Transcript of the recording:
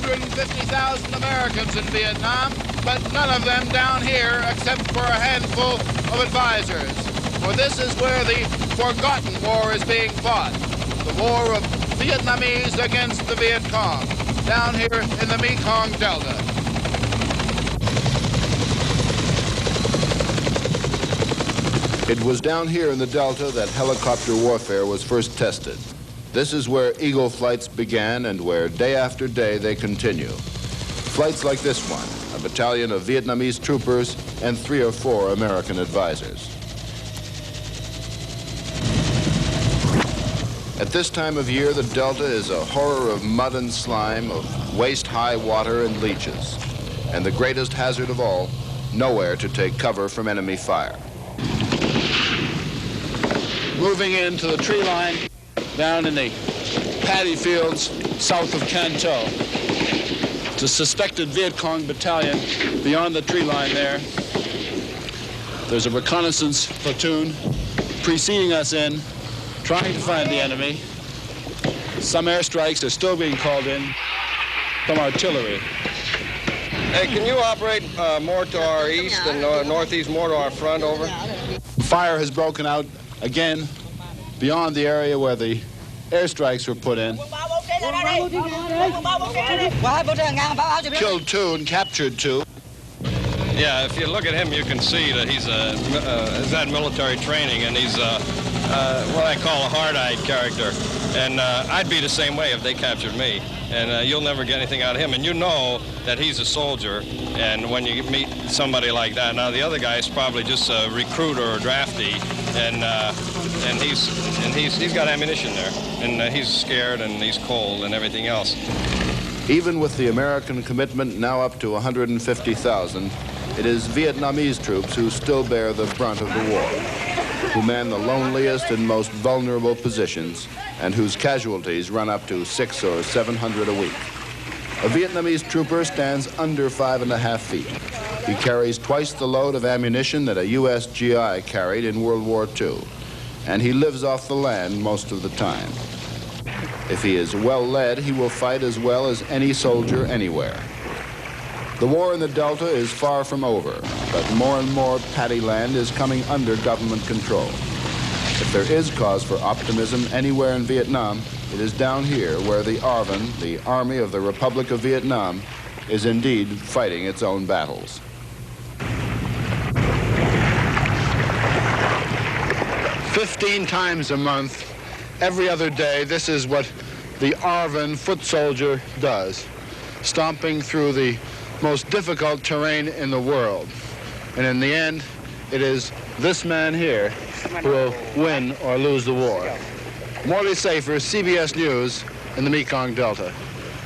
150,000 Americans in Vietnam, but none of them down here except for a handful of advisors. For this is where the forgotten war is being fought, the war of Vietnamese against the Viet Cong, down here in the Mekong Delta. It was down here in the Delta that helicopter warfare was first tested. This is where Eagle flights began and where day after day they continue. Flights like this one, a battalion of Vietnamese troopers and 3 or 4 American advisors. At this time of year, the Delta is a horror of mud and slime, of waist-high water and leeches. And the greatest hazard of all, nowhere to take cover from enemy fire. Moving into the tree line down in the paddy fields south of Can Tho. It's a suspected Viet Cong battalion beyond the tree line there. There's a reconnaissance platoon preceding us in, trying to find the enemy. Some airstrikes are still being called in from artillery. Hey, can you operate more to our east and northeast, more to our front, over? Fire has broken out again beyond the area where the airstrikes were put in. Killed 2 and captured 2. Yeah, if you look at him, you can see that he's had military training, and he's what I call a hard-eyed character. And I'd be the same way if they captured me. And you'll never get anything out of him. And you know that he's a soldier. And when you meet somebody like that, now the other guy is probably just a recruiter or drafty, and he's got ammunition there, and he's scared and he's cold and everything else. Even with the American commitment now up to 150,000, it is Vietnamese troops who still bear the brunt of the war, who man the loneliest and most vulnerable positions, and whose casualties run up to 600 or 700 a week. A Vietnamese trooper stands under 5.5 feet. He carries twice the load of ammunition that a U.S. GI carried in World War II, and he lives off the land most of the time. If he is well led, he will fight as well as any soldier anywhere. The war in the Delta is far from over, but more and more paddy land is coming under government control. If there is cause for optimism anywhere in Vietnam, it is down here where the ARVN, the Army of the Republic of Vietnam, is indeed fighting its own battles. "15 times a month, every other day, this is what the ARVN foot soldier does, stomping through the most difficult terrain in the world. And in the end, it is this man here who will win or lose the war." Morley Safer, CBS News in the Mekong Delta.